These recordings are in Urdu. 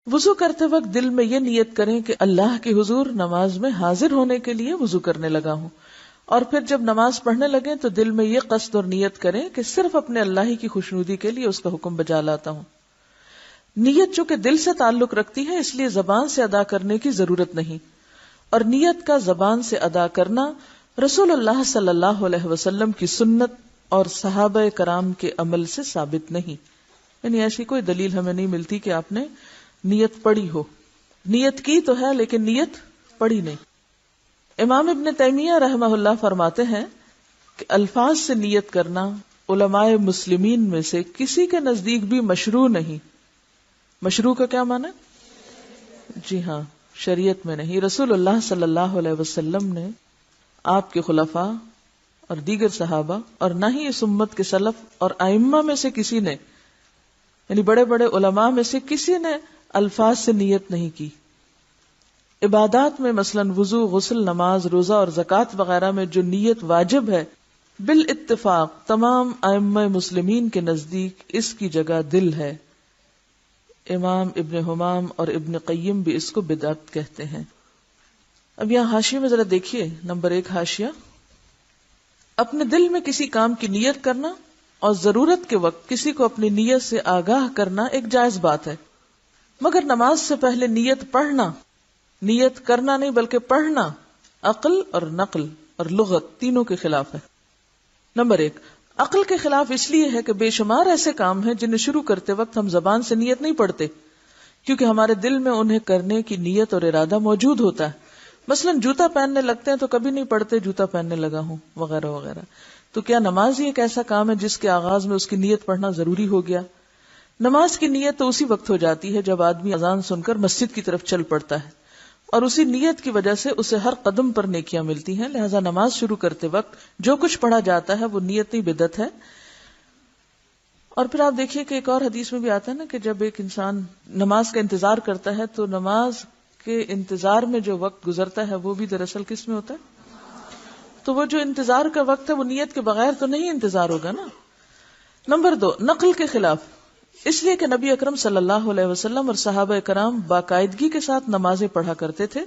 وضو کرتے وقت دل میں یہ نیت کریں کہ اللہ کے حضور نماز میں حاضر ہونے کے لیے وضو کرنے لگا ہوں، اور پھر جب نماز پڑھنے لگیں تو دل میں یہ قصد اور نیت کریں کہ صرف اپنے اللہ ہی کی خوشنودی کے لیے اس کا حکم بجا لاتا ہوں۔ نیت چونکہ دل سے تعلق رکھتی ہے اس لیے زبان سے ادا کرنے کی ضرورت نہیں، اور نیت کا زبان سے ادا کرنا رسول اللہ صلی اللہ علیہ وسلم کی سنت اور صحابہ کرام کے عمل سے ثابت نہیں، یعنی ایسی کوئی دلیل ہمیں نہیں ملتی کہ آپ نے نیت پڑھی ہو۔ نیت کی تو ہے لیکن نیت پڑھی نہیں۔ امام ابن تیمیہ رحمہ اللہ فرماتے ہیں کہ الفاظ سے نیت کرنا علماء مسلمین میں سے کسی کے نزدیک بھی مشروع نہیں۔ مشروع کا کیا معنی؟ جی ہاں، شریعت میں نہیں۔ رسول اللہ صلی اللہ علیہ وسلم نے، آپ کے خلفاء اور دیگر صحابہ، اور نہ ہی اس امت کے سلف اور ائمہ میں سے کسی نے، یعنی بڑے بڑے علماء میں سے کسی نے الفاظ سے نیت نہیں کی۔ عبادات میں مثلاً وضو، غسل، نماز، روزہ اور زکوٰۃ وغیرہ میں جو نیت واجب ہے، بالاتفاق تمام ائمہ مسلمین کے نزدیک اس کی جگہ دل ہے۔ امام ابن حمام اور ابن قیم بھی اس کو بدعت کہتے ہیں۔ اب یہاں حاشیے میں ذرا دیکھیے، نمبر 1 حاشیہ، اپنے دل میں کسی کام کی نیت کرنا اور ضرورت کے وقت کسی کو اپنی نیت سے آگاہ کرنا ایک جائز بات ہے، مگر نماز سے پہلے نیت پڑھنا، نیت کرنا نہیں بلکہ پڑھنا، عقل اور نقل اور لغت تینوں کے خلاف ہے۔ نمبر 1، عقل کے خلاف اس لیے ہے کہ بے شمار ایسے کام ہیں جنہیں شروع کرتے وقت ہم زبان سے نیت نہیں پڑھتے، کیونکہ ہمارے دل میں انہیں کرنے کی نیت اور ارادہ موجود ہوتا ہے۔ مثلاً جوتا پہننے لگتے ہیں تو کبھی نہیں پڑھتے جوتا پہننے لگا ہوں وغیرہ وغیرہ۔ تو کیا نماز ہی ایک ایسا کام ہے جس کے آغاز میں اس کی نیت پڑھنا ضروری ہو گیا؟ نماز کی نیت تو اسی وقت ہو جاتی ہے جب آدمی اذان سن کر مسجد کی طرف چل پڑتا ہے، اور اسی نیت کی وجہ سے اسے ہر قدم پر نیکیاں ملتی ہیں۔ لہذا نماز شروع کرتے وقت جو کچھ پڑھا جاتا ہے وہ نیت نہیں بدعت ہے۔ اور پھر آپ دیکھیے کہ ایک اور حدیث میں بھی آتا ہے نا کہ جب ایک انسان نماز کا انتظار کرتا ہے تو نماز کے انتظار میں جو وقت گزرتا ہے وہ بھی دراصل کس میں ہوتا ہے؟ تو وہ جو انتظار کا وقت ہے وہ نیت کے بغیر تو نہیں انتظار ہوگا نا۔ نمبر 2، نقل کے خلاف، اس لیے کہ نبی اکرم صلی اللہ علیہ وسلم اور صحابہ کرام باقاعدگی کے ساتھ نمازیں پڑھا کرتے تھے،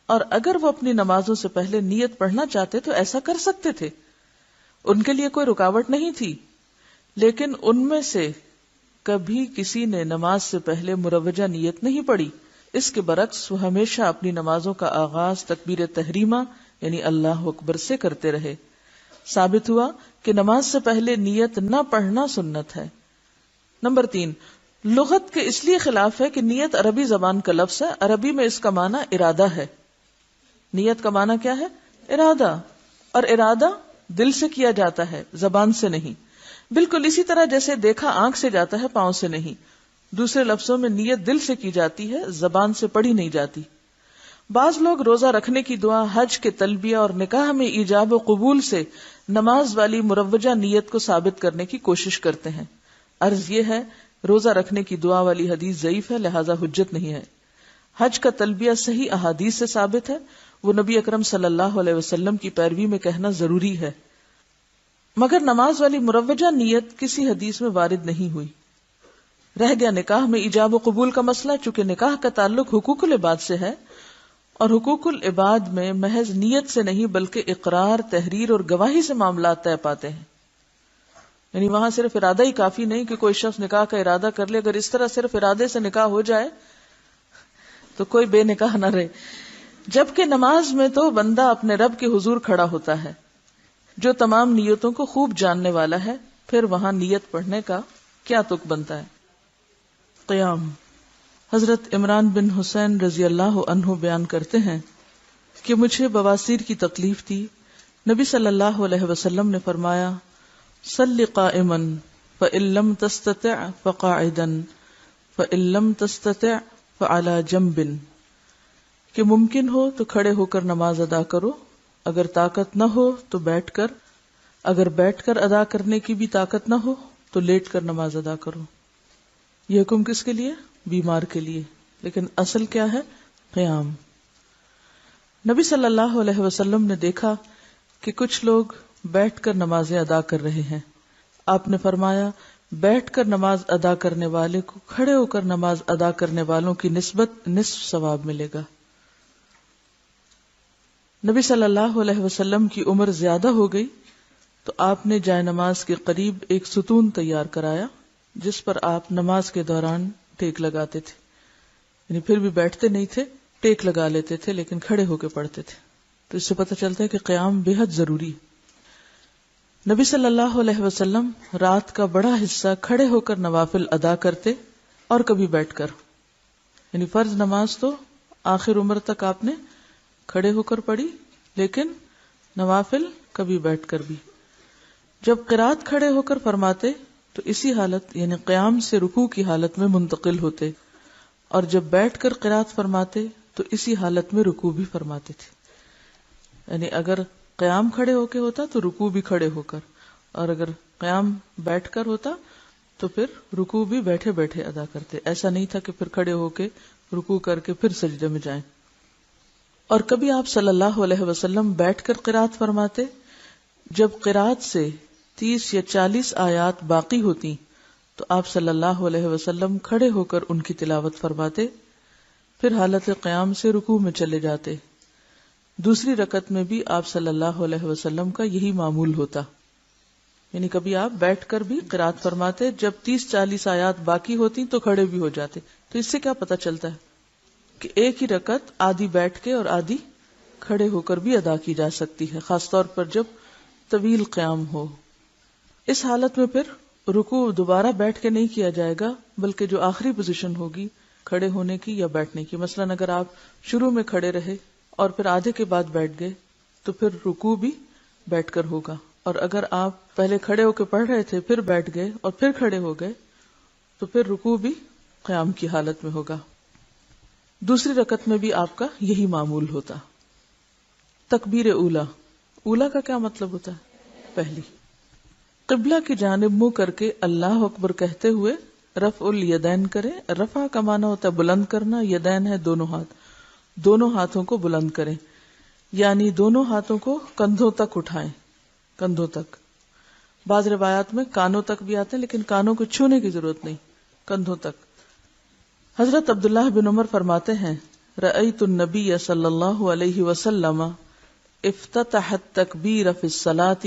اور اگر وہ اپنی نمازوں سے پہلے نیت پڑھنا چاہتے تو ایسا کر سکتے تھے، ان کے لیے کوئی رکاوٹ نہیں تھی۔ لیکن ان میں سے کبھی کسی نے نماز سے پہلے مروجہ نیت نہیں پڑھی، اس کے برعکس وہ ہمیشہ اپنی نمازوں کا آغاز تکبیر تحریمہ یعنی اللہ اکبر سے کرتے رہے۔ ثابت ہوا کہ نماز سے پہلے نیت نہ پڑھنا سنت ہے۔ نمبر 3، لغت کے اس لیے خلاف ہے کہ نیت عربی زبان کا لفظ ہے، عربی میں اس کا معنی ارادہ ہے۔ نیت کا معنی کیا ہے؟ ارادہ، اور ارادہ دل سے کیا جاتا ہے، زبان سے نہیں۔ بالکل اسی طرح جیسے دیکھا آنکھ سے جاتا ہے، پاؤں سے نہیں۔ دوسرے لفظوں میں نیت دل سے کی جاتی ہے، زبان سے پڑھی نہیں جاتی۔ بعض لوگ روزہ رکھنے کی دعا، حج کے تلبیہ اور نکاح میں ایجاب و قبول سے نماز والی مروجہ نیت کو ثابت کرنے کی کوشش کرتے ہیں۔ عرض یہ ہے، روزہ رکھنے کی دعا والی حدیث ضعیف ہے، لہذا حجت نہیں ہے۔ حج کا تلبیہ صحیح احادیث سے ثابت ہے، وہ نبی اکرم صلی اللہ علیہ وسلم کی پیروی میں کہنا ضروری ہے، مگر نماز والی مروجہ نیت کسی حدیث میں وارد نہیں ہوئی۔ رہ گیا نکاح میں ایجاب و قبول کا مسئلہ، چونکہ نکاح کا تعلق حقوق العباد سے ہے، اور حقوق العباد میں محض نیت سے نہیں بلکہ اقرار، تحریر اور گواہی سے معاملات طے پاتے ہیں۔ یعنی وہاں صرف ارادہ ہی کافی نہیں کہ کوئی شخص نکاح کا ارادہ کر لے، اگر اس طرح صرف ارادے سے نکاح ہو جائے تو کوئی بے نکاح نہ رہے۔ جبکہ نماز میں تو بندہ اپنے رب کے حضور کھڑا ہوتا ہے جو تمام نیتوں کو خوب جاننے والا ہے، پھر وہاں نیت پڑھنے کا کیا تک بنتا ہے؟ قیام۔ حضرت عمران بن حسین رضی اللہ عنہ بیان کرتے ہیں کہ مجھے بواسیر کی تکلیف تھی، نبی صلی اللہ علیہ وسلم نے فرمایا، صلی قائما فإن لم تستطع فقاعدا فإن لم تستطع فعلى جنب، کہ ممکن ہو تو کھڑے ہو کر نماز ادا کرو، اگر طاقت نہ ہو تو بیٹھ کر، اگر بیٹھ کر ادا کرنے کی بھی طاقت نہ ہو تو لیٹ کر نماز ادا کرو۔ یہ حکم کس کے لیے؟ بیمار کے لیے، لیکن اصل کیا ہے؟ قیام۔ نبی صلی اللہ علیہ وسلم نے دیکھا کہ کچھ لوگ بیٹھ کر نمازیں ادا کر رہے ہیں۔ آپ نے فرمایا، بیٹھ کر نماز ادا کرنے والے کو کھڑے ہو کر نماز ادا کرنے والوں کی نسبت نصف ثواب ملے گا۔ نبی صلی اللہ علیہ وسلم کی عمر زیادہ ہو گئی تو آپ نے جائے نماز کے قریب ایک ستون تیار کرایا جس پر آپ نماز کے دوران ٹیک لگاتے تھے، یعنی پھر بھی بیٹھتے نہیں تھے، ٹیک لگا لیتے تھے لیکن کھڑے ہو کے پڑھتے تھے۔ تو اس سے پتہ چلتا ہے کہ قیام بے حد ضروری ہے۔ نبی صلی اللہ علیہ وسلم رات کا بڑا حصہ کھڑے ہو کر نوافل ادا کرتے اور کبھی بیٹھ کر، یعنی فرض نماز تو آخر عمر تک آپ نے کھڑے ہو کر پڑھی، لیکن نوافل کبھی بیٹھ کر بھی۔ جب قرات کھڑے ہو کر فرماتے تو اسی حالت یعنی قیام سے رکوع کی حالت میں منتقل ہوتے، اور جب بیٹھ کر قرات فرماتے تو اسی حالت میں رکوع بھی فرماتے تھے، یعنی اگر قیام کھڑے ہو کے ہوتا تو رکوع بھی کھڑے ہو کر، اور اگر قیام بیٹھ کر ہوتا تو پھر رکوع بھی بیٹھے بیٹھے ادا کرتے۔ ایسا نہیں تھا کہ پھر کھڑے ہو کے رکوع کر کے پھر سجدے میں جائیں۔ اور کبھی آپ صلی اللہ علیہ وسلم بیٹھ کر قرات فرماتے، جب قرات سے 30 یا 40 آیات باقی ہوتی تو آپ صلی اللہ علیہ وسلم کھڑے ہو کر ان کی تلاوت فرماتے، پھر حالت قیام سے رکوع میں چلے جاتے۔ دوسری رکعت میں بھی آپ صلی اللہ علیہ وسلم کا یہی معمول ہوتا، یعنی کبھی آپ بیٹھ کر بھی قرات فرماتے، جب 30-40 آیات باقی ہوتی تو کھڑے بھی ہو جاتے۔ تو اس سے کیا پتہ چلتا ہے کہ ایک ہی رکعت آدھی بیٹھ کے اور آدھی کھڑے ہو کر بھی ادا کی جا سکتی ہے، خاص طور پر جب طویل قیام ہو۔ اس حالت میں پھر رکوع دوبارہ بیٹھ کے نہیں کیا جائے گا، بلکہ جو آخری پوزیشن ہوگی کھڑے ہونے کی یا بیٹھنے کی، مثلا اگر آپ شروع میں کھڑے رہے اور پھر آدھے کے بعد بیٹھ گئے تو پھر رکوع بھی بیٹھ کر ہوگا، اور اگر آپ پہلے کھڑے ہو کے پڑھ رہے تھے پھر بیٹھ گئے اور پھر کھڑے ہو گئے تو پھر رکوع بھی قیام کی حالت میں ہوگا۔ دوسری رکعت میں بھی آپ کا یہی معمول ہوتا۔ تکبیر اولا، اولا کا کیا مطلب ہوتا ہے؟ پہلی۔ قبلہ کی جانب منہ کر کے اللہ اکبر کہتے ہوئے رفع الیدین کرے۔ رفع کا معنی ہوتا ہے بلند کرنا، یدین ہے دونوں ہاتھ، دونوں ہاتھوں کو بلند کریں، یعنی دونوں ہاتھوں کو کندھوں تک اٹھائیں، کندھوں تک۔ بعض روایات میں کانوں تک بھی آتے ہیں لیکن کانوں کو چھونے کی ضرورت نہیں، کندھوں تک۔ حضرت عبداللہ بن عمر فرماتے ہیں، رأیت النبی صلی اللہ علیہ وسلم افتتح التکبیر فی الصلاۃ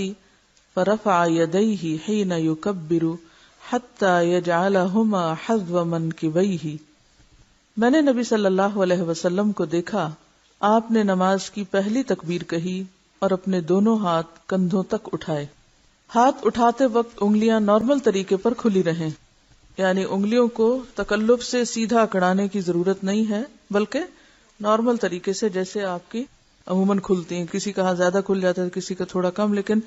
فرفع یدیہ حین یکبر حتی یجعلہما حذو منکبیہ۔ میں نے نبی صلی اللہ علیہ وسلم کو دیکھا، آپ نے نماز کی پہلی تکبیر کہی اور اپنے دونوں ہاتھ کندھوں تک اٹھائے۔ ہاتھ اٹھاتے وقت انگلیاں نارمل طریقے پر کھلی رہیں، یعنی انگلیوں کو تکلف سے سیدھا اکڑانے کی ضرورت نہیں ہے، بلکہ نارمل طریقے سے جیسے آپ کی عموماً کھلتی ہیں، کسی کا ہاتھ زیادہ کھل جاتا ہے کسی کا تھوڑا کم، لیکن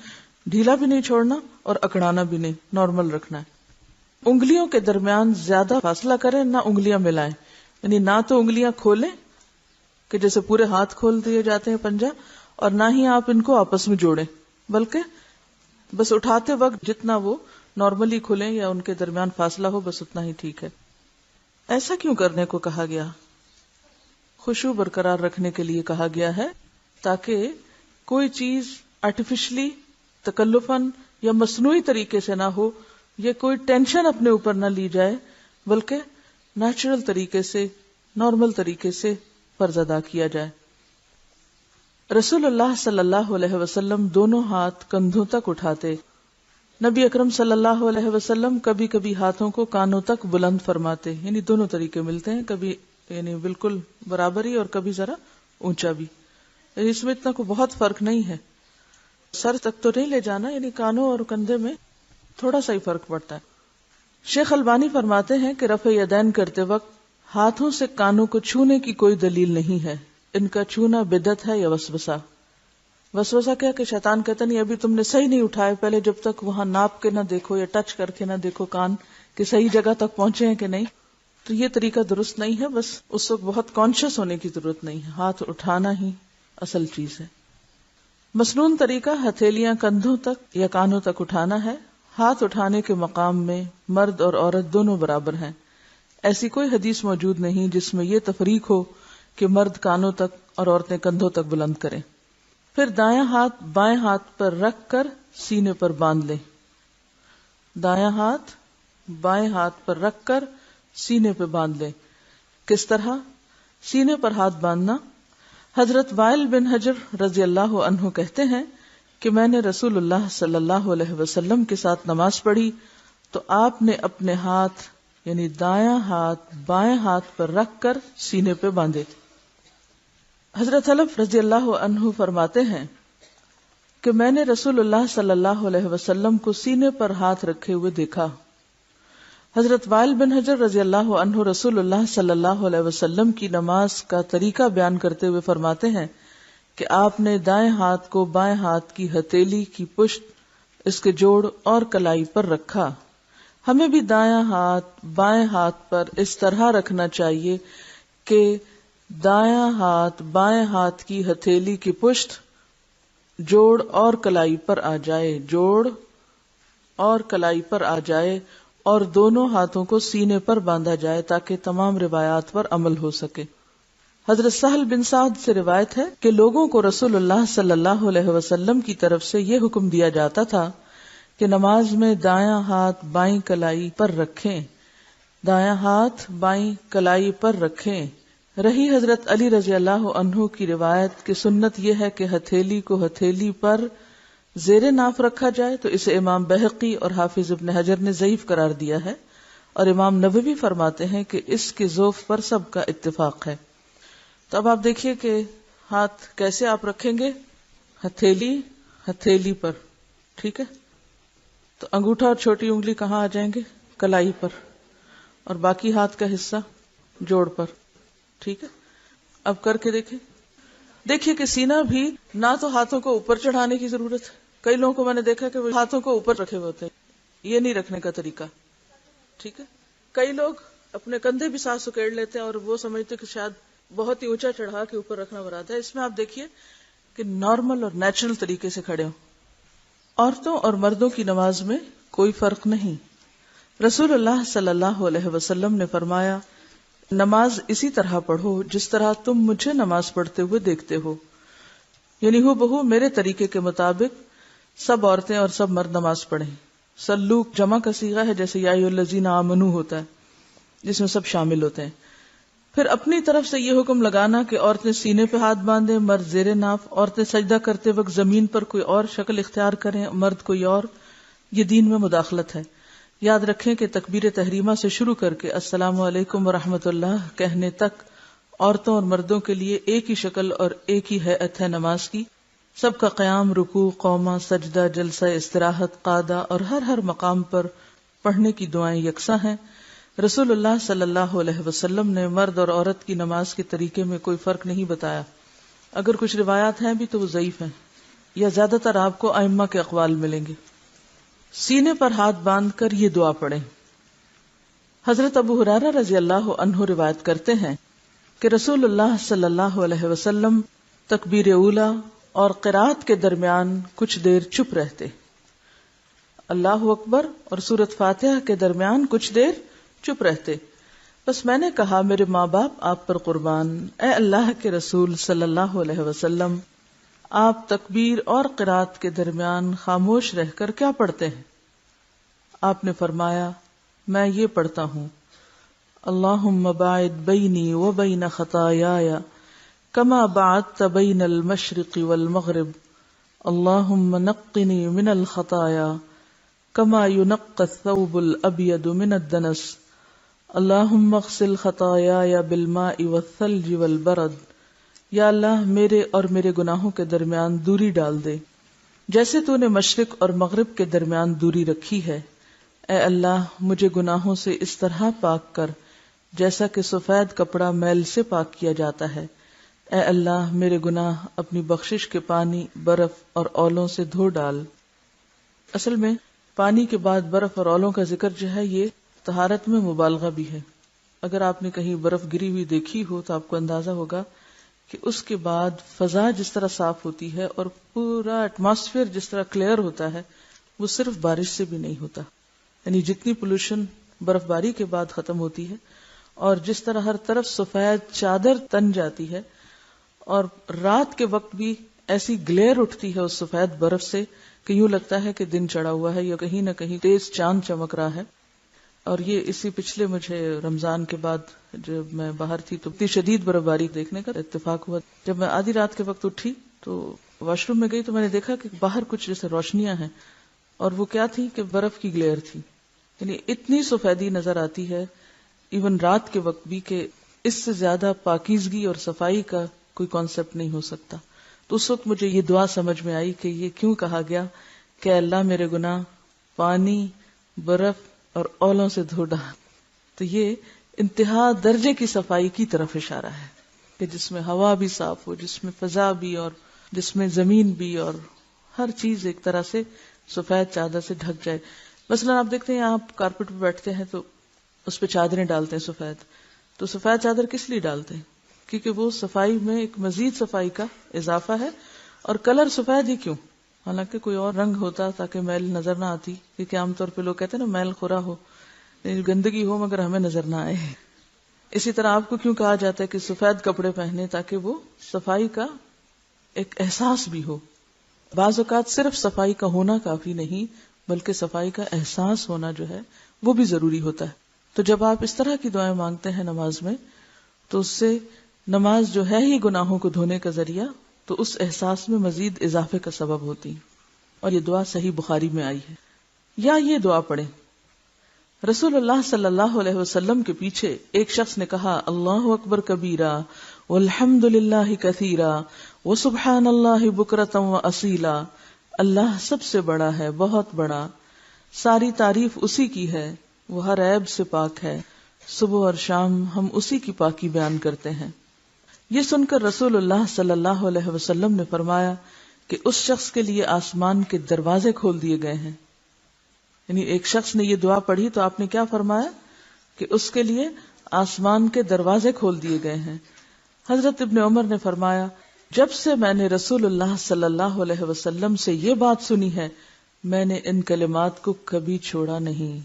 ڈھیلا بھی نہیں چھوڑنا اور اکڑانا بھی نہیں، نارمل رکھنا ہے۔ انگلیوں کے درمیان زیادہ فاصلہ کریں، نہ انگلیاں ملائیں، یعنی نہ تو انگلیاں کھولیں کہ جیسے پورے ہاتھ کھول دیے جاتے ہیں پنجہ، اور نہ ہی آپ ان کو آپس میں جوڑیں، بلکہ بس اٹھاتے وقت جتنا وہ نارملی کھلیں یا ان کے درمیان فاصلہ ہو بس اتنا ہی ٹھیک ہے۔ ایسا کیوں کرنے کو کہا گیا؟ خشوع برقرار رکھنے کے لیے کہا گیا ہے، تاکہ کوئی چیز آرٹیفیشلی تکلفاً یا مصنوعی طریقے سے نہ ہو، یا کوئی ٹینشن اپنے اوپر نہ لی جائے، بلکہ نیچرل طریقے سے، نارمل طریقے سے فرض ادا کیا جائے۔ رسول اللہ صلی اللہ علیہ وسلم دونوں ہاتھ کندھوں تک اٹھاتے۔ نبی اکرم صلی اللہ علیہ وسلم کبھی کبھی ہاتھوں کو کانوں تک بلند فرماتے، یعنی دونوں طریقے ملتے ہیں، کبھی یعنی بالکل برابر ہی اور کبھی ذرا اونچا بھی، یعنی اس میں اتنا کوئی بہت فرق نہیں ہے، سر تک تو نہیں لے جانا، یعنی کانوں اور کندھے میں تھوڑا سا ہی فرق پڑتا ہے۔ شیخ البانی فرماتے ہیں کہ رفع یدین کرتے وقت ہاتھوں سے کانوں کو چھونے کی کوئی دلیل نہیں ہے، ان کا چھونا بدعت ہے یا وسوسہ۔ وسوسہ کیا کہ شیطان کہتا نہیں ابھی تم نے صحیح نہیں اٹھائے، پہلے جب تک وہاں ناپ کے نہ دیکھو یا ٹچ کر کے نہ دیکھو کان کہ صحیح جگہ تک پہنچے ہیں کہ نہیں، تو یہ طریقہ درست نہیں ہے۔ بس اس وقت بہت کانشیس ہونے کی ضرورت نہیں ہے، ہاتھ اٹھانا ہی اصل چیز ہے۔ مسنون طریقہ ہتھیلیاں کندھوں تک یا کانوں تک اٹھانا ہے۔ ہاتھ اٹھانے کے مقام میں مرد اور عورت دونوں برابر ہیں، ایسی کوئی حدیث موجود نہیں جس میں یہ تفریق ہو کہ مرد کانوں تک اور عورتیں کندھوں تک بلند کریں۔ پھر دایاں ہاتھ بائیں ہاتھ پر رکھ کر سینے پر باندھ لیں۔ دایاں ہاتھ بائیں ہاتھ پر رکھ کر سینے پہ باندھ لیں۔ کس طرح؟ سینے پر ہاتھ باندھنا۔ حضرت وائل بن حجر رضی اللہ عنہ کہتے ہیں کہ میں نے رسول اللہ صلی اللہ علیہ وسلم کے ساتھ نماز پڑھی تو آپ نے اپنے ہاتھ یعنی دایاں ہاتھ بائیں ہاتھ پر رکھ کر سینے پہ باندھے۔ حضرت حلف رضی اللہ عنہ فرماتے ہیں کہ میں نے رسول اللہ صلی اللہ علیہ وسلم کو سینے پر ہاتھ رکھے ہوئے دیکھا۔ حضرت وائل بن حجر رضی اللہ عنہ رسول اللہ صلی اللہ علیہ وسلم کی نماز کا طریقہ بیان کرتے ہوئے فرماتے ہیں کہ آپ نے دائیں ہاتھ کو بائیں ہاتھ کی ہتھیلی کی پشت، اس کے جوڑ اور کلائی پر رکھا۔ ہمیں بھی دایاں ہاتھ بائیں ہاتھ پر اس طرح رکھنا چاہیے کہ دایاں ہاتھ بائیں ہاتھ کی ہتھیلی کی پشت، جوڑ اور کلائی پر آ جائے، جوڑ اور کلائی پر آ جائے، اور دونوں ہاتھوں کو سینے پر باندھا جائے تاکہ تمام روایات پر عمل ہو سکے۔ حضرت سہل بن سعد سے روایت ہے کہ لوگوں کو رسول اللہ صلی اللہ علیہ وسلم کی طرف سے یہ حکم دیا جاتا تھا کہ نماز میں دایاں ہاتھ بائیں کلائی پر رکھیں، دایاں ہاتھ بائیں کلائی پر رکھیں۔ رہی حضرت علی رضی اللہ عنہ کی روایت کہ سنت یہ ہے کہ ہتھیلی کو ہتھیلی پر زیر ناف رکھا جائے، تو اسے امام بہقی اور حافظ ابن حجر نے ضعیف قرار دیا ہے، اور امام نووی فرماتے ہیں کہ اس کے ضعف پر سب کا اتفاق ہے۔ تو اب آپ دیکھیے کہ ہاتھ کیسے آپ رکھیں گے، ہتھیلی پر، ٹھیک ہے؟ تو انگوٹھا اور چھوٹی انگلی کہاں آ جائیں گے؟ کلائی پر، اور باقی ہاتھ کا حصہ جوڑ پر، ٹھیک ہے؟ اب کر کے دیکھیے کہ سینہ بھی نہ تو ہاتھوں کو اوپر چڑھانے کی ضرورت ہے، کئی لوگوں کو میں نے دیکھا کہ وہ ہاتھوں کو اوپر رکھے ہوئے ہوتے ہیں، یہ نہیں رکھنے کا طریقہ، ٹھیک ہے؟ کئی لوگ اپنے کندھے بھی ساتھ سکیڑ لیتے ہیں اور وہ سمجھتے کہ شاید بہت ہی اونچا چڑھا کے اوپر رکھنا مراد ہے۔ اس میں آپ دیکھیے کہ نارمل اور نیچرل طریقے سے کھڑے ہوں۔ عورتوں اور مردوں کی نماز میں کوئی فرق نہیں۔ رسول اللہ صلی اللہ علیہ وسلم نے فرمایا، نماز اسی طرح پڑھو جس طرح تم مجھے نماز پڑھتے ہوئے دیکھتے ہو، یعنی ہو بہو میرے طریقے کے مطابق سب عورتیں اور سب مرد نماز پڑھیں۔ سلو جمع کا صیغہ ہے، جیسے یا ایھا الذین آمنوا ہوتا ہے جس میں سب شامل ہوتے ہیں۔ پھر اپنی طرف سے یہ حکم لگانا کہ عورتیں سینے پہ ہاتھ باندھیں، مرد زیر ناف، عورتیں سجدہ کرتے وقت زمین پر کوئی اور شکل اختیار کریں، مرد کوئی اور، یہ دین میں مداخلت ہے۔ یاد رکھیں کہ تکبیر تحریمہ سے شروع کر کے السلام علیکم ورحمۃ اللہ کہنے تک عورتوں اور مردوں کے لیے ایک ہی شکل اور ایک ہی ہیئت ہے نماز کی۔ سب کا قیام، رکوع، قومہ، سجدہ، جلسہ استراحت، قعدہ اور ہر مقام پر پڑھنے کی دعائیں یکساں ہیں۔ رسول اللہ صلی اللہ علیہ وسلم نے مرد اور عورت کی نماز کے طریقے میں کوئی فرق نہیں بتایا۔ اگر کچھ روایات ہیں بھی تو وہ ضعیف ہیں، یا زیادہ تر آپ کو ائمہ کے اقوال ملیں گے۔ سینے پر ہاتھ باندھ کر یہ دعا پڑھیں۔ حضرت ابو ہریرہ رضی اللہ عنہ روایت کرتے ہیں کہ رسول اللہ صلی اللہ علیہ وسلم تکبیر اولیٰ اور قرات کے درمیان کچھ دیر چپ رہتے، اللہ اکبر اور سورۃ فاتحہ کے درمیان کچھ دیر چپ رہتے۔ بس میں نے کہا، میرے ماں باپ آپ پر قربان، اے اللہ کے رسول صلی اللہ علیہ وسلم، آپ تکبیر اور قرات کے درمیان خاموش رہ کر کیا پڑھتے ہیں؟ آپ نے فرمایا، میں یہ پڑھتا ہوں، اللہم باعد بینی و بین خطایای کما بعدت بین المشرق والمغرب، اللہم نقنی من الخطایا کما ینقی الثوب الابیض من الدنس، اللہم اغسل خطایای بالماء والثلج والبرد۔ یا اللہ میرے اور میرے گناہوں کے درمیان دوری ڈال دے جیسے تو نے مشرق اور مغرب کے درمیان دوری رکھی ہے۔ اے اللہ مجھے گناہوں سے اس طرح پاک کر جیسا کہ سفید کپڑا میل سے پاک کیا جاتا ہے۔ اے اللہ میرے گناہ اپنی بخشش کے پانی، برف اور اولوں سے دھو ڈال۔ اصل میں پانی کے بعد برف اور اولوں کا ذکر جو ہے یہ طہارت میں مبالغہ بھی ہے۔ اگر آپ نے کہیں برف گری ہوئی دیکھی ہو تو آپ کو اندازہ ہوگا کہ اس کے بعد فضا جس طرح صاف ہوتی ہے اور پورا ایٹماسفیئر جس طرح کلیئر ہوتا ہے، وہ صرف بارش سے بھی نہیں ہوتا۔ یعنی جتنی پولوشن برف باری کے بعد ختم ہوتی ہے اور جس طرح ہر طرف سفید چادر تن جاتی ہے، اور رات کے وقت بھی ایسی گلیئر اٹھتی ہے اس سفید برف سے کہ یوں لگتا ہے کہ دن چڑھا ہوا ہے یا کہیں نہ کہیں تیز چاند چمک رہا ہے۔ اور یہ اسی پچھلے مجھے رمضان کے بعد جب میں باہر تھی تو اتنی شدید برفباری دیکھنے کا اتفاق ہوا. جب میں آدھی رات کے وقت اٹھی تو واش روم میں گئی تو میں نے دیکھا کہ باہر کچھ جیسے روشنیاں ہیں، اور وہ کیا تھی کہ برف کی گلیئر تھی. یعنی اتنی سفیدی نظر آتی ہے ایون رات کے وقت بھی کہ اس سے زیادہ پاکیزگی اور صفائی کا کوئی کانسیپٹ نہیں ہو سکتا. تو اس وقت مجھے یہ دعا سمجھ میں آئی کہ یہ کیوں کہا گیا کہ اللہ میرے گناہ پانی، برف اور اولوں سے دھو ڈال. تو یہ انتہا درجے کی صفائی کی طرف اشارہ ہے کہ جس میں ہوا بھی صاف ہو، جس میں فضا بھی، اور جس میں زمین بھی، اور ہر چیز ایک طرح سے سفید چادر سے ڈھک جائے. مثلا آپ دیکھتے ہیں آپ کارپیٹ پہ بیٹھتے ہیں تو اس پہ چادریں ڈالتے ہیں سفید. تو سفید چادر کس لیے ڈالتے ہیں؟ کیونکہ وہ صفائی میں ایک مزید صفائی کا اضافہ ہے. اور کلر سفید ہی کیوں؟ حالانکہ کوئی اور رنگ ہوتا تاکہ میل نظر نہ آتی، کیونکہ عام طور پہ لوگ کہتے ہیں نا میل خورا ہو، گندگی ہو مگر ہمیں نظر نہ آئے. اسی طرح آپ کو کیوں کہا جاتا ہے کہ سفید کپڑے پہنے؟ تاکہ وہ صفائی کا ایک احساس بھی ہو. بعض اوقات صرف صفائی کا ہونا کافی نہیں بلکہ صفائی کا احساس ہونا جو ہے وہ بھی ضروری ہوتا ہے. تو جب آپ اس طرح کی دعائیں مانگتے ہیں نماز میں تو اس سے نماز جو ہے ہی گناہوں کو دھونے کا ذریعہ، تو اس احساس میں مزید اضافے کا سبب ہوتی. اور یہ دعا صحیح بخاری میں آئی ہے. یا یہ دعا پڑھیں، رسول اللہ صلی اللہ علیہ وسلم کے پیچھے ایک شخص نے کہا اللہ اکبر کبیرہ والحمد للہ کثیرہ وسبحان اللہ بکرۃ واصیلا. اللہ سب سے بڑا ہے، بہت بڑا، ساری تعریف اسی کی ہے، وہ ہر عیب سے پاک ہے، صبح اور شام ہم اسی کی پاکی بیان کرتے ہیں. یہ سن کر رسول اللہ صلی اللہ علیہ وسلم نے فرمایا کہ اس شخص کے لیے آسمان کے دروازے کھول دیے گئے ہیں. یعنی ایک شخص نے یہ دعا پڑھی تو آپ نے کیا فرمایا کہ اس کے لیے آسمان کے دروازے کھول دیے گئے ہیں. حضرت ابن عمر نے فرمایا جب سے میں نے رسول اللہ صلی اللہ علیہ وسلم سے یہ بات سنی ہے میں نے ان کلمات کو کبھی چھوڑا نہیں.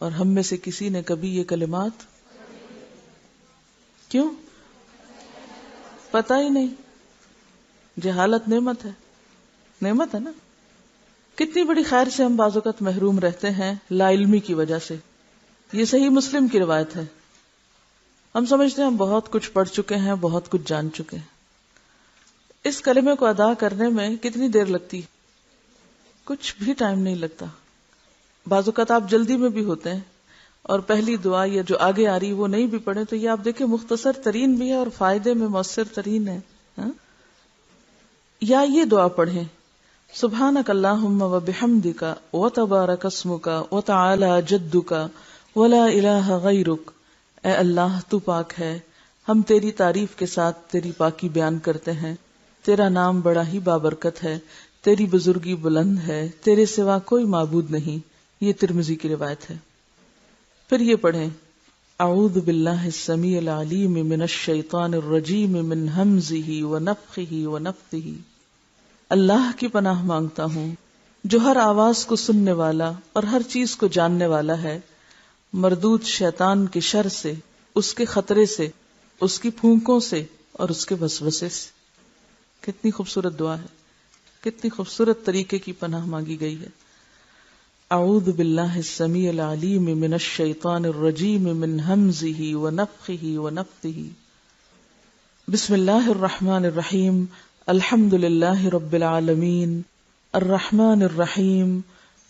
اور ہم میں سے کسی نے کبھی یہ کلمات کیوں؟ پتہ ہی نہیں. جہالت نعمت ہے، نعمت ہے نا. کتنی بڑی خیر سے ہم بعض اوقات محروم رہتے ہیں لا علمی کی وجہ سے. یہ صحیح مسلم کی روایت ہے. ہم سمجھتے ہیں ہم بہت کچھ پڑھ چکے ہیں، بہت کچھ جان چکے ہیں. اس کلمے کو ادا کرنے میں کتنی دیر لگتی؟ کچھ بھی ٹائم نہیں لگتا. بعض اوقات آپ جلدی میں بھی ہوتے ہیں اور پہلی دعا یا جو آگے آ رہی وہ نہیں بھی پڑھیں تو یہ آپ دیکھیں مختصر ترین بھی ہے اور فائدے میں مؤثر ترین ہے. یا یہ دعا پڑھیں سبحانک اللہم و بحمدک و تبارک اسمک و تعالی جدک ولا الہ غیرک. اے اللہ تو پاک ہے، ہم تیری تعریف کے ساتھ تیری پاکی بیان کرتے ہیں. تیرا نام بڑا ہی بابرکت ہے، تیری بزرگی بلند ہے، تیرے سوا کوئی معبود نہیں. یہ ترمذی کی روایت ہے. پھر یہ پڑھیں اعوذ باللہ السمیع العلیم من الشیطان الرجیم من ہمزہ ونفخہ ونفثہ. اللہ کی پناہ مانگتا ہوں جو ہر آواز کو سننے والا اور ہر چیز کو جاننے والا ہے، مردود شیطان کے شر سے، اس کے خطرے سے، اس کی پھونکوں سے اور اس کے وسوسے سے. کتنی خوبصورت دعا ہے، کتنی خوبصورت طریقے کی پناہ مانگی گئی ہے. اعوذ باللہ السمیع العلیم من الشیطان الرجیم من ہمزہ ونفخہ ونفثہ. بسم اللہ الرحمن الرحیم. الحمد للہ رب العالمین الرحمن الرحیم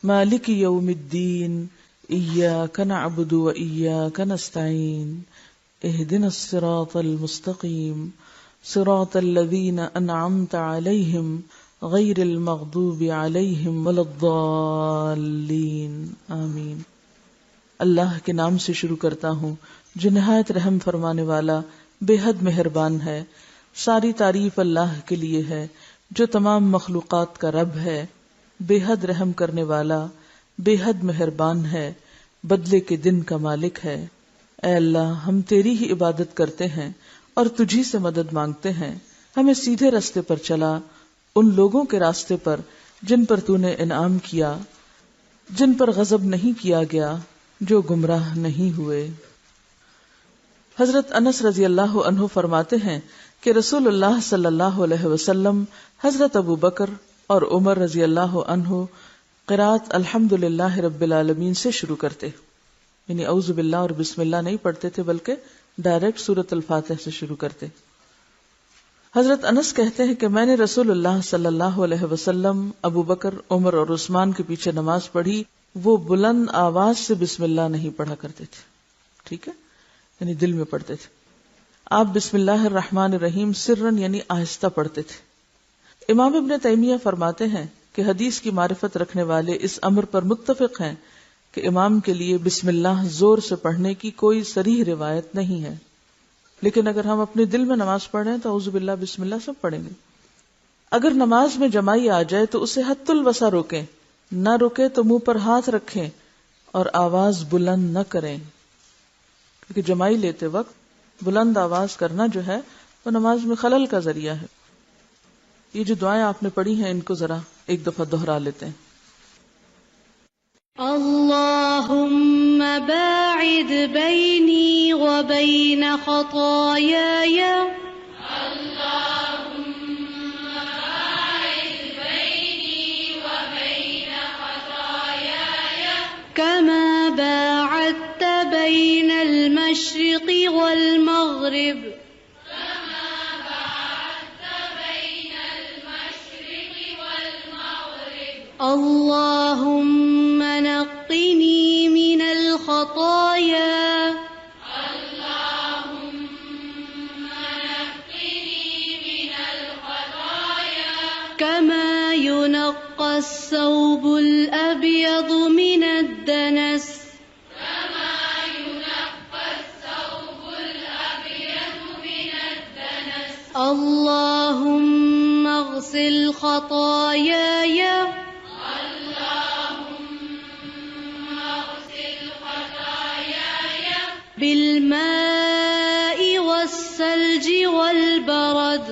مالک یوم الدین ایاک نعبد و ایاک نستعین اہدنا الصراط المستقیم صراط الذین انعمت علیہم غیر المغضوب علیہم ولا الضالین آمین. اللہ کے نام سے شروع کرتا ہوں جو نہایت رحم فرمانے والا بے حد مہربان ہے. ساری تعریف اللہ کے لیے ہے جو تمام مخلوقات کا رب ہے، بے حد رحم کرنے والا، بے حد مہربان ہے، بدلے کے دن کا مالک ہے. اے اللہ ہم تیری ہی عبادت کرتے ہیں اور تجھی سے مدد مانگتے ہیں. ہمیں سیدھے راستے پر چلا، ان لوگوں کے راستے پر جن پر تو نے انعام کیا، جن پر غضب نہیں کیا گیا، جو گمراہ نہیں ہوئے. حضرت انس رضی اللہ عنہ فرماتے ہیں کہ رسول اللہ صلی اللہ علیہ وسلم حضرت ابو بکر اور عمر رضی اللہ عنہ قرات الحمد للہ رب العالمین سے شروع کرتے. یعنی اعوذ باللہ اور بسم اللہ نہیں پڑھتے تھے بلکہ ڈائریکٹ سورۃ الفاتحہ سے شروع کرتے. حضرت انس کہتے ہیں کہ میں نے رسول اللہ صلی اللہ علیہ وسلم، ابو بکر، عمر اور عثمان کے پیچھے نماز پڑھی، وہ بلند آواز سے بسم اللہ نہیں پڑھا کرتے تھے. ٹھیک ہے، یعنی دل میں پڑھتے تھے. آپ بسم اللہ الرحمن الرحیم سرن یعنی آہستہ پڑھتے تھے. امام ابن تیمیہ فرماتے ہیں کہ حدیث کی معرفت رکھنے والے اس امر پر متفق ہیں کہ امام کے لیے بسم اللہ زور سے پڑھنے کی کوئی صریح روایت نہیں ہے، لیکن اگر ہم اپنے دل میں نماز پڑھ رہے ہیں تو اعوذ باللہ بسم اللہ سب پڑھیں گے. اگر نماز میں جمائی آ جائے تو اسے حد الوسع روکیں، نہ رکے تو منہ پر ہاتھ رکھیں اور آواز بلند نہ کریں، کیونکہ جمائی لیتے وقت بلند آواز کرنا جو ہے وہ نماز میں خلل کا ذریعہ ہے. یہ جو دعائیں آپ نے پڑھی ہیں ان کو ذرا ایک دفعہ دوہرا لیتے ہیں. اللهم باعد بيني وبين خطاياي كما باعدت بين المشرق والمغرب اللهم نقني من الخطايا كما ينقى الثوب الأبيض من الدنس اللهم اغسل خطاياي بالماء والثلج والبرد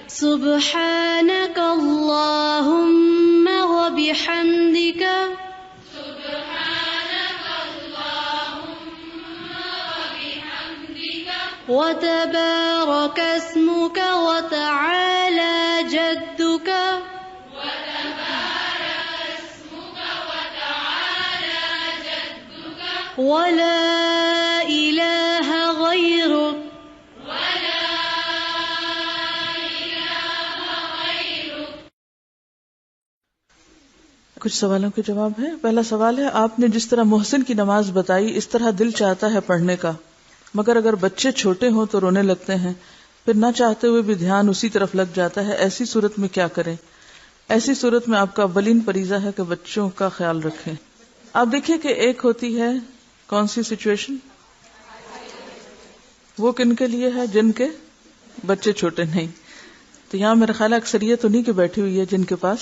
سبحانك اللهم وبحمدك وتبارك اسمك وتعالى جدك ولا إله غيرك کچھ سوالوں کے جواب ہیں. پہلا سوال ہے، آپ نے جس طرح محسن کی نماز بتائی اس طرح دل چاہتا ہے پڑھنے کا، مگر اگر بچے چھوٹے ہوں تو رونے لگتے ہیں، پھر نہ چاہتے ہوئے بھی دھیان اسی طرف لگ جاتا ہے، ایسی صورت میں کیا کریں؟ ایسی صورت میں آپ کا اولین فریضہ ہے کہ بچوں کا خیال رکھیں. آپ دیکھیں کہ ایک ہوتی ہے کون سی سچویشن، وہ کن کے لیے ہے؟ جن کے بچے چھوٹے نہیں. تو یہاں میرا خیال اکثریت انہیں کی بیٹھی ہوئی ہے جن کے پاس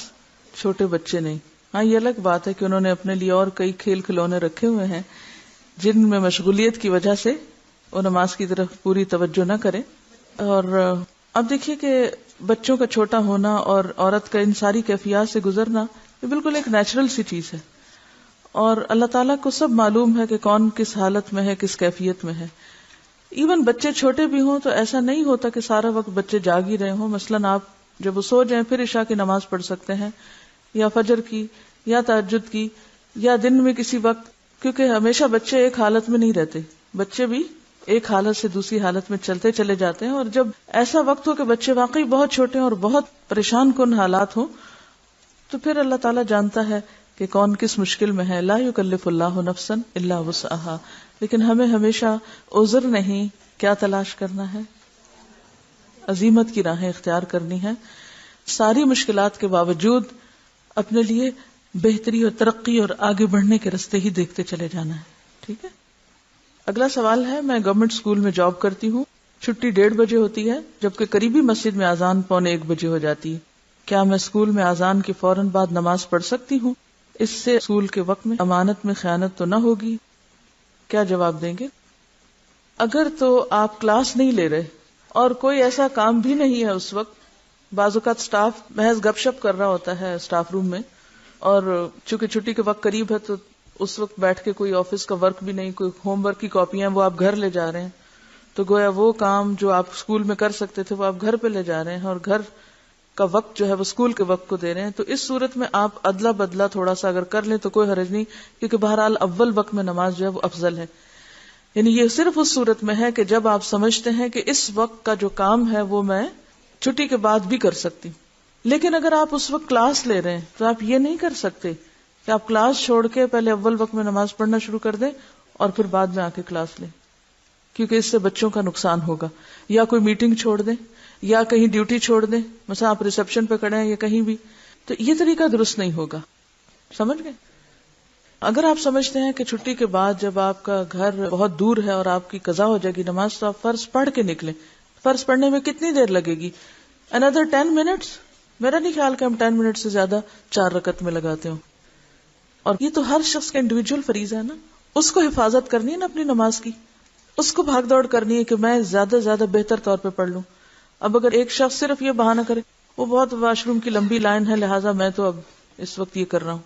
چھوٹے بچے نہیں. ہاں یہ الگ بات ہے کہ انہوں نے اپنے لیے اور کئی کھیل کھلونے رکھے ہوئے ہیں جن میں مشغولیت کی وجہ سے وہ نماز کی طرف پوری توجہ نہ کریں. اور اب دیکھیے کہ بچوں کا چھوٹا ہونا اور عورت کا ان ساری کیفیات سے گزرنا یہ بالکل ایک نیچرل سی چیز ہے، اور اللہ تعالیٰ کو سب معلوم ہے کہ کون کس حالت میں ہے، کس کیفیت میں ہے. ایون بچے چھوٹے بھی ہوں تو ایسا نہیں ہوتا کہ سارا وقت بچے جاگ ہی رہے ہوں. مثلاً آپ جب وہ سو جائیں پھر عشاء کی نماز پڑھ سکتے ہیں، یا فجر کی، یا تہجد کی، یا دن میں کسی وقت، کیونکہ ہمیشہ بچے ایک حالت میں نہیں رہتے، بچے بھی ایک حالت سے دوسری حالت میں چلتے چلے جاتے ہیں. اور جب ایسا وقت ہو کہ بچے واقعی بہت چھوٹے ہیں اور بہت پریشان کن حالات ہوں تو پھر اللہ تعالیٰ جانتا ہے کہ کون کس مشکل میں ہے. لا یکلف اللہ نفسا الا وسعها. لیکن ہمیں ہمیشہ عذر نہیں، کیا تلاش کرنا ہے؟ عزیمت کی راہیں اختیار کرنی ہے. ساری مشکلات کے باوجود اپنے لیے بہتری اور ترقی اور آگے بڑھنے کے راستے ہی دیکھتے چلے جانا ہے. ٹھیک ہے. اگلا سوال ہے، میں گورنمنٹ اسکول میں جاب کرتی ہوں، چھٹی 1:30 بجے ہوتی ہے جبکہ قریبی مسجد میں اذان 1:45 بجے ہو جاتی ہے. کیا میں اسکول میں اذان کے فوراً بعد نماز پڑھ سکتی ہوں؟ اس سے اسکول کے وقت میں امانت میں خیانت تو نہ ہوگی؟ کیا جواب دیں گے؟ اگر تو آپ کلاس نہیں لے رہے اور کوئی ایسا کام بھی نہیں ہے اس وقت، بعض اوقات اسٹاف محض گپ شپ کر رہا ہوتا ہے اسٹاف روم میں، اور چونکہ چھٹی کے وقت قریب ہے تو اس وقت بیٹھ کے کوئی آفس کا ورک بھی نہیں، کوئی ہوم ورک کی کاپیاں وہ آپ گھر لے جا رہے ہیں، تو گویا وہ کام جو آپ اسکول میں کر سکتے تھے وہ آپ گھر پہ لے جا رہے ہیں، اور گھر کا وقت جو ہے وہ اسکول کے وقت کو دے رہے ہیں، تو اس صورت میں آپ ادلا بدلا تھوڑا سا اگر کر لیں تو کوئی حرج نہیں، کیونکہ بہرحال اول وقت میں نماز جو ہے وہ افضل ہے. یعنی یہ صرف اس صورت میں ہے کہ جب آپ سمجھتے ہیں کہ اس وقت کا جو کام ہے وہ میں چھٹی کے بعد بھی کر سکتی. لیکن اگر آپ اس وقت کلاس لے رہے ہیں تو آپ یہ نہیں کر سکتے کہ آپ کلاس چھوڑ کے پہلے اول وقت میں نماز پڑھنا شروع کر دیں اور پھر بعد میں آ کے کلاس لیں، کیونکہ اس سے بچوں کا نقصان ہوگا. یا کوئی میٹنگ چھوڑ دیں یا کہیں ڈیوٹی چھوڑ دیں، مثلا آپ ریسپشن پہ کھڑے ہیں یا کہیں بھی، تو یہ طریقہ درست نہیں ہوگا. سمجھ گئے؟ اگر آپ سمجھتے ہیں کہ چھٹی کے بعد جب آپ کا گھر بہت دور ہے اور آپ کی قضا ہو جائے گی نماز، تو آپ فرض پڑھ کے نکلیں. فرض پڑھنے میں کتنی دیر لگے گی؟ another 10 minutes. میرا نہیں خیال کہ ہم 10 منٹ سے زیادہ 4 رکعت میں لگاتے ہوں. اور یہ تو ہر شخص کا انڈیویجول فریضہ ہے نا، اس کو حفاظت کرنی ہے نا اپنی نماز کی، اس کو بھاگ دوڑ کرنی ہے کہ میں زیادہ سے زیادہ بہتر طور پہ پڑھ لوں. اب اگر ایک شخص صرف یہ بہانہ کرے وہ بہت واش روم کی لمبی لائن ہے لہٰذا میں تو اب اس وقت یہ کر رہا ہوں،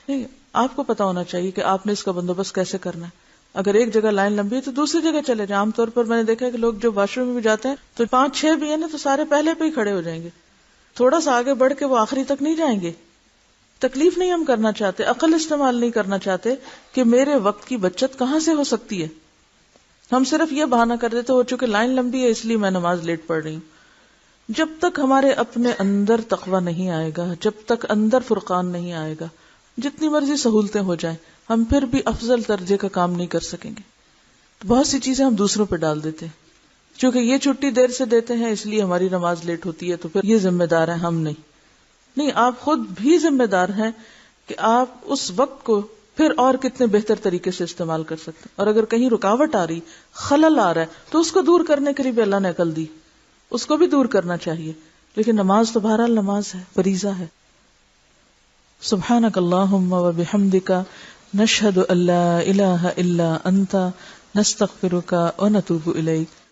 نہیں، آپ کو پتا ہونا چاہیے کہ آپ نے اس کا بندوبست کیسے کرنا ہے. اگر ایک جگہ لائن لمبی ہے تو دوسری جگہ چلے جائیں. عام طور پر میں نے دیکھا ہے کہ لوگ جو واش روم میں بھی جاتے ہیں تو 5-6 بھی ہیں نا تو سارے پہلے پہ ہی کھڑے ہو جائیں گے، تھوڑا سا آگے بڑھ کے وہ آخری تک نہیں جائیں گے. تکلیف نہیں ہم کرنا چاہتے، عقل استعمال نہیں کرنا چاہتے کہ میرے وقت کی بچت کہاں سے ہو سکتی ہے. ہم صرف یہ بہانہ کر دیتے ہو چونکہ لائن لمبی ہے اس لیے میں نماز لیٹ پڑھ رہی ہوں. جب تک ہمارے اپنے اندر تقویٰ نہیں آئے گا، جب تک اندر فرقان نہیں آئے گا، جتنی مرضی سہولتیں ہو جائیں ہم پھر بھی افضل درجے کا کام نہیں کر سکیں گے. بہت سی چیزیں ہم دوسروں پہ ڈال دیتے ہیں، چونکہ یہ چھٹی دیر سے دیتے ہیں اس لیے ہماری نماز لیٹ ہوتی ہے، تو پھر یہ ذمہ دار ہے ہم نہیں. آپ خود بھی ذمہ دار ہیں کہ آپ اس وقت کو پھر اور کتنے بہتر طریقے سے استعمال کر سکتے ہیں. اور اگر کہیں رکاوٹ آ رہی، خلل آ رہا ہے تو اس کو دور کرنے کے لیے بھی اللہ نے عقل دی، اس کو بھی دور کرنا چاہیے. لیکن نماز تو بہرحال نماز ہے، فریضہ ہے. سبحانک اللہم و بحمدک نشہد ان لا الہ الا انت نستغفرک و نتوب الیک.